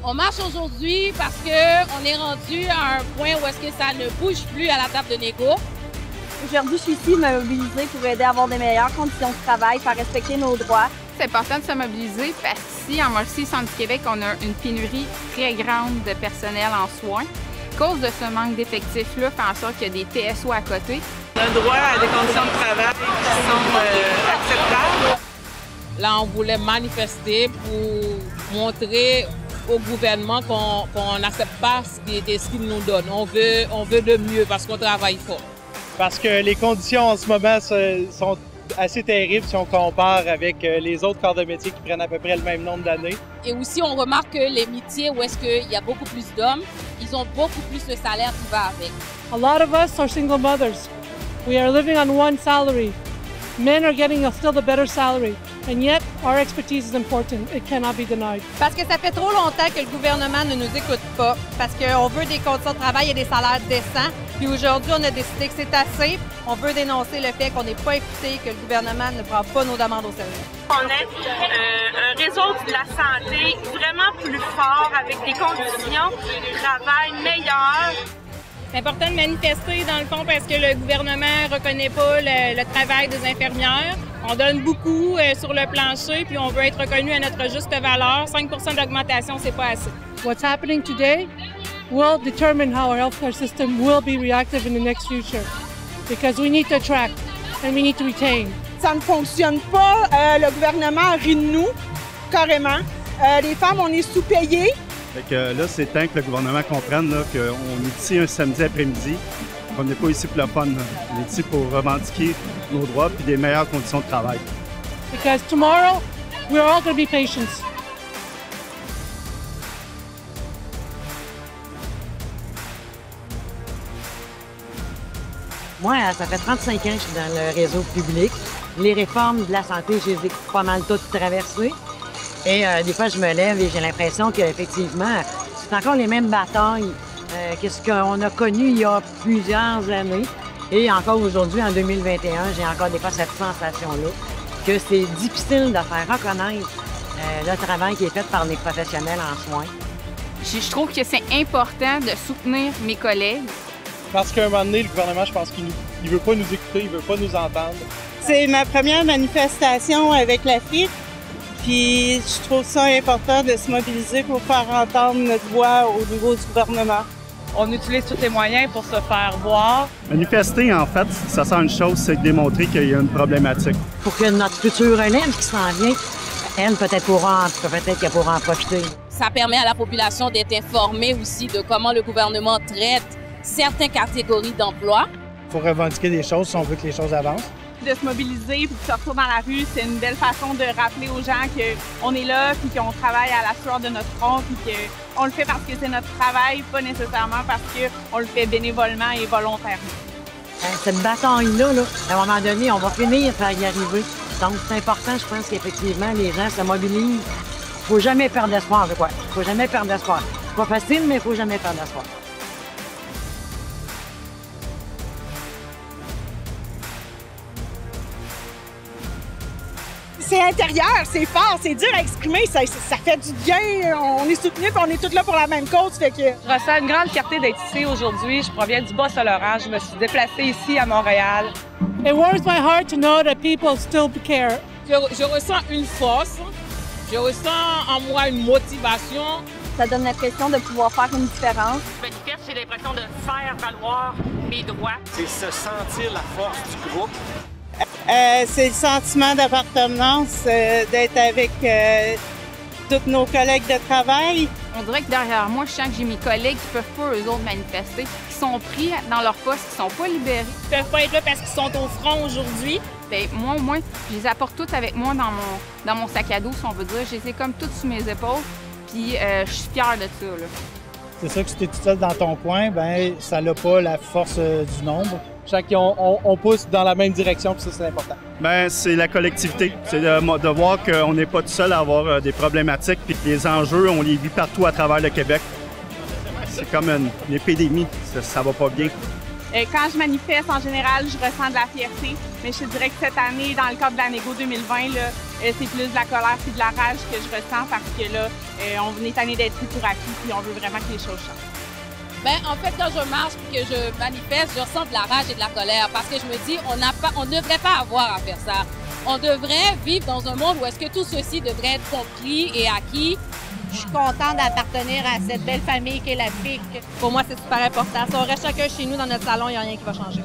On marche aujourd'hui parce qu'on est rendu à un point où est-ce que ça ne bouge plus à la table de négo. Aujourd'hui, je suis ici me mobiliser pour aider à avoir des meilleures conditions de travail, faire respecter nos droits. C'est important de se mobiliser parce qu'ici, en Mauricie, Centre du Québec, on a une pénurie très grande de personnel en soins. À cause de ce manque d'effectifs-là, fait en sorte qu'il y a des TSO à côté. On a droit à des conditions de travail qui sont acceptables. Là, on voulait manifester pour montrer au gouvernement qu'on n'accepte pas ce qu'il nous donne. On veut de mieux parce qu'on travaille fort. Parce que les conditions en ce moment sont assez terribles si on compare avec les autres corps de métier qui prennent à peu près le même nombre d'années. Et aussi, on remarque que les métiers où est-ce qu'il y a beaucoup plus d'hommes, ils ont beaucoup plus de salaire qui va avec. A lot of us are single mothers. We are living on one salary. Men are getting still the better salary, and yet our expertise is important. It cannot be denied. Parce que ça fait trop longtemps que le gouvernement ne nous écoute pas, parce qu'on veut des conditions de travail et des salaires décents. Puis aujourd'hui, on a décidé que c'est assez. On veut dénoncer le fait qu'on n'est pas écouté, que le gouvernement ne prend pas nos demandes au sérieux. On est un réseau de la santé vraiment plus fort, avec des conditions de travail meilleures. C'est important de manifester, dans le fond, parce que le gouvernement ne reconnaît pas le travail des infirmières. On donne beaucoup sur le plancher, puis on veut être reconnu à notre juste valeur. 5 d'augmentation, c'est pas assez. What's happening today will determine how our healthcare system will be reactive in the next future. Because we need to attract and we need to retain. Ça ne fonctionne pas. Le gouvernement rit de nous, carrément. Les femmes, on est sous-payées. Fait que là, c'est temps que le gouvernement comprenne qu'on est ici un samedi après-midi. On n'est pas ici pour le fun. On est ici pour revendiquer nos droits et des meilleures conditions de travail. Because tomorrow, we're all going to be patients. Moi, ça fait 35 ans que je suis dans le réseau public. Les réformes de la santé, je les ai pas mal toutes traversées. Et des fois, je me lève et j'ai l'impression qu'effectivement, c'est encore les mêmes batailles que ce qu'on a connu il y a plusieurs années. Et encore aujourd'hui, en 2021, j'ai encore des fois cette sensation-là que c'est difficile de faire reconnaître le travail qui est fait par les professionnels en soins. Je trouve que c'est important de soutenir mes collègues. Parce qu'à un moment donné, le gouvernement, je pense qu'il ne veut pas nous écouter, il ne veut pas nous entendre. C'est ma première manifestation avec la FIC. Puis je trouve ça important de se mobiliser pour faire entendre notre voix au niveau du gouvernement. On utilise tous les moyens pour se faire voir. Manifester, en fait, ça sert à une chose, c'est de démontrer qu'il y a une problématique. Pour que notre future élève qui s'en vient, elle, peut-être qu'elle pourra en profiter. Ça permet à la population d'être informée aussi de comment le gouvernement traite certaines catégories d'emplois. Il faut revendiquer des choses si on veut que les choses avancent. De se mobiliser et de sortir dans la rue, c'est une belle façon de rappeler aux gens qu'on est là puis qu'on travaille à la sueur de notre front puis qu'on le fait parce que c'est notre travail, pas nécessairement parce qu'on le fait bénévolement et volontairement. Cette bataille-là, à un moment donné, on va finir par y arriver. Donc, c'est important, je pense qu'effectivement, les gens se mobilisent. Il ne faut jamais perdre d'espoir avec quoi. Il ne faut jamais perdre d'espoir. C'est pas facile, mais il ne faut jamais perdre d'espoir. C'est intérieur, c'est fort, c'est dur à exprimer, ça fait du bien, on est soutenus et on est tous là pour la même cause. Fait que... Je ressens une grande fierté d'être ici aujourd'hui. Je proviens du Bas-Saint-Laurent. Je me suis déplacée ici à Montréal. It warms my heart to know that people still care. Je ressens une force, je ressens en moi une motivation. Ça donne l'impression de pouvoir faire une différence. Je manifeste, j'ai l'impression de faire valoir mes droits. C'est se sentir la force du groupe. C'est le sentiment d'appartenance, d'être avec tous nos collègues de travail. On dirait que derrière moi, je sens que j'ai mes collègues qui peuvent pas, eux autres, manifester, qui sont pris dans leur poste, qui sont pas libérés. Ils peuvent pas être là parce qu'ils sont au front aujourd'hui. Bien, moi, au moins, je les apporte toutes avec moi dans mon sac à dos, si on veut dire. Je les ai comme toutes sous mes épaules, puis je suis fière de ça, là. C'est ça que si tu es tout seul dans ton coin, ben ça n'a pas la force du nombre. On pousse dans la même direction, puis ça, c'est important. Bien, c'est la collectivité. C'est de voir qu'on n'est pas tout seul à avoir des problématiques, puis que les enjeux, on les vit partout à travers le Québec. C'est comme une épidémie, ça va pas bien. Quand je manifeste, en général, je ressens de la fierté, mais je te dirais que cette année, dans le cadre de la Négo 2020, là, c'est plus de la colère et de la rage que je ressens parce que là, on est tanné d'être pris pour acquis puis on veut vraiment que les choses changent. Bien, en fait, quand je marche et que je manifeste, je ressens de la rage et de la colère parce que je me dis, on ne devrait pas avoir à faire ça. On devrait vivre dans un monde où est-ce que tout ceci devrait être compris et acquis. Je suis contente d'appartenir à cette belle famille qu'est la FIC. Pour moi, c'est super important. Si on reste chacun chez nous dans notre salon, il n'y a rien qui va changer.